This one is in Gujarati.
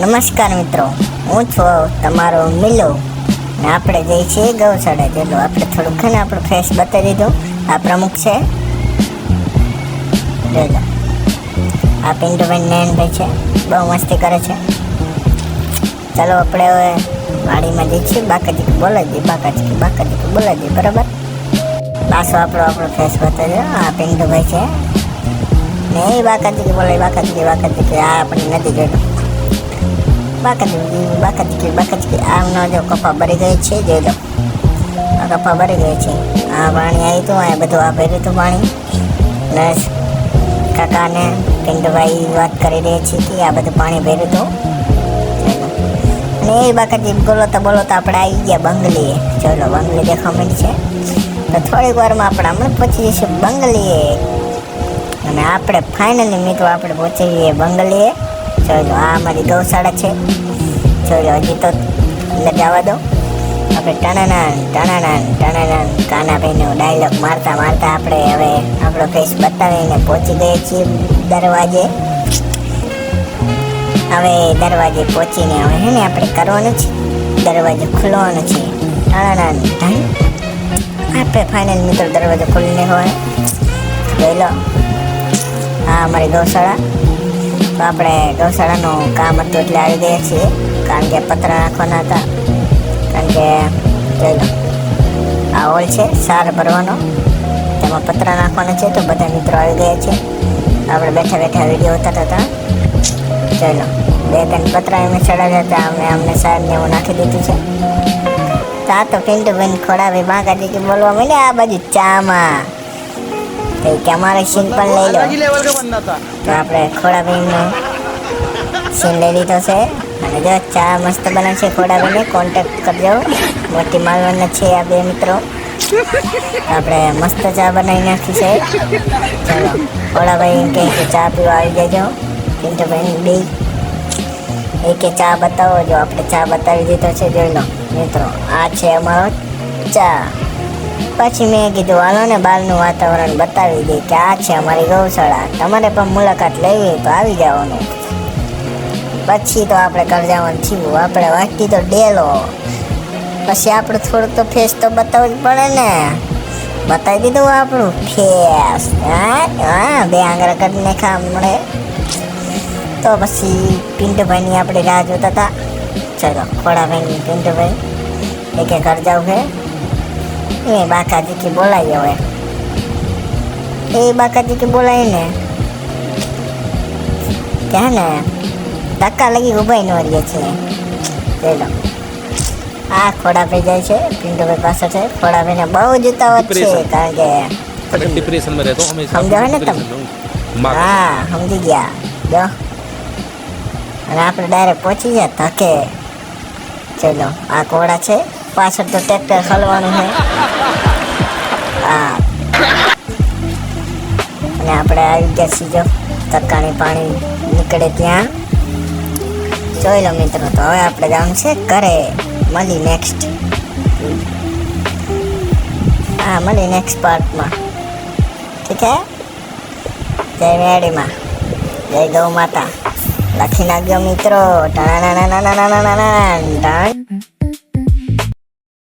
નમસ્કાર મિત્રો, હું છું તમારો મિલો ને આપણે જઈએ છીએ ગૌશાળા. જેટલું આપણે થોડુંક છે ને આપણું ફેસ બતાવી દીધું. આ પ્રમુખ છે, જોઈ લો. આ પિન્ટુભાઈ નયનભાઈ છે, બહુ મસ્તી કરે છે. ચાલો આપણે હવે વાડીમાં જઈએ છીએ. બાકાજી બોલાવી દઈએ, બરાબર. પાછો આપણો ફેસ બતાવી દો. આ પિન્ટુભાઈ છે ને એ બાકાજી બોલાવી કે આ આપણે નથી જોઈ લો. બાકાજી આમનો જો કપા ભરી ગઈ છે, જોઈ લો. આ કપા ભરી ગઈ છે. આ પાણી આવ્યું હતું, આ બધું આ ભર્યું હતું પાણી. પ્લસ કાકાને પિન્ટુભાઈ વાત કરી રહ્યા છે કે આ બધું પાણી ભર્યું હતું. અને એ બાકાજી બોલોતા આપણે આવી ગયા બંગલીએ. ચલો બંગલી દેખવા માંડી છે, તો થોડીક વારમાં આપણે હમણાં પહોંચી જઈશું બંગલીએ. અને આપણે ફાઇનલી મિત્રો આપણે પહોંચી જઈએ બંગલીએ. ચલો આ અમારી ગૌશાળા છે. ચલો હજી તો જવા દો. આપણે ટણાના કાનાભાઈનો ડાયલોગ મારતા આપણે હવે આપણો ફેસ બતાવીને પહોંચી ગઈએ છીએ દરવાજે. હવે દરવાજે પહોંચીને હવે હે ને આપણે કરવાનું છે, દરવાજો ખોલવાનો છે. આપણે ફાઇનલ મિત્રો દરવાજો ખોલીને હોય જોઈ લો. આ અમારી ગૌશાળા. તો આપણે ગૌશાળાનું કામ હતું એટલે આવી ગયા છીએ, કારણ કે પતરા નાખવાના હતા. કારણ કે જોઈ લો આ હોલ છે સાર ભરવાનો, તેમાં પતરા નાખવાના છે. તો બધા મિત્રો આવી ગયા છે. આપણે બેઠા વિડીયો ઉતારતા હતા. જોઈ લો 2-3 પતરા એમને ચડાવ્યા હતા. અમને સારને એવું નાખી દીધું છે. તો આ તો પિન્ટુભાઈ ખોડાભાઈ બાકાજી કે બોલવા માંડ્યા આ બાજુ ચામાં કે અમારે સીન પણ લઈ લો. તો આપણે ખોડાભાઈનો સીન લઈ લીધો છે. અને જો ચા મસ્ત બનાવશે ખોડાભાઈને, કોન્ટેક્ટ કરજો. મોટી માલવાના છે આ બે મિત્રો. આપણે મસ્ત ચા બનાવી નાખી છે. ચાલો ખોડાભાઈ એમ કહે કે ચા પીવા આવી જજો. પિન્ટુભાઈ બે એ કે ચા બતાવો. જો આપણે ચા બતાવી દીધો છે, જોઈ લો મિત્રો. આ છે અમારો ચા. પછી મેં કીધું હાલો ને બહારનું વાતાવરણ બતાવી દે કે આ છે અમારી ગૌશાળા, તમારે પણ મુલાકાત લેવી તો આવી જવાનું. પછી તો આપણે ઘર જવાનું થયું. આપણે વાંચી તો ડેલો. પછી આપણું થોડુંક તો ફેસ તો બતાવવું જ પડે ને. બતાવી દીધું આપણું ફેસ. હા 2 આંગળા કરીને ખા મળે. તો પછી પિન્ટુભાઈની આપણે રાહ જોતા હતા. ચલો ખોડાભાઈની પિન્ટુભાઈ એ કે ઘર જાવ છે. એ બાકાજી કે બોલાવી હવે. એ બાકાજી કે બોલાવીને ક્યાં ને ધક્કા લગી ઉભાઈ ન રહીએ છીએ. જોઈ લો આ ખોડાભાઈ જાય છે, પિન્ટુભાઈ પાસે છે. ખોડાભાઈને બહુ જ ઉતાવળ છે, કારણ કે ડિપ્રેશનમાં રહેતો હંમેશા. સમજાવે ને તમે? હા સમજી ગયા. જો અને આપણે ડાયરેક્ટ પહોંચી ગયા ધકે. ચલો આ ઘોડા છે, પાછળ તો ટ્રેક્ટર હલવાનું છે. હા અને આપણે આવી ગયા છીએ. જો તકાણી પાણી નીકળે ત્યાં. જોઈ લો મિત્રો. તો હવે આપણે જવાનું છે ઘરે. મળી નેક્સ્ટ પાર્ટમાં. ઠીક હે. જય મેડીમાં, જય ગૌ માતા લખી નાખજો મિત્રો.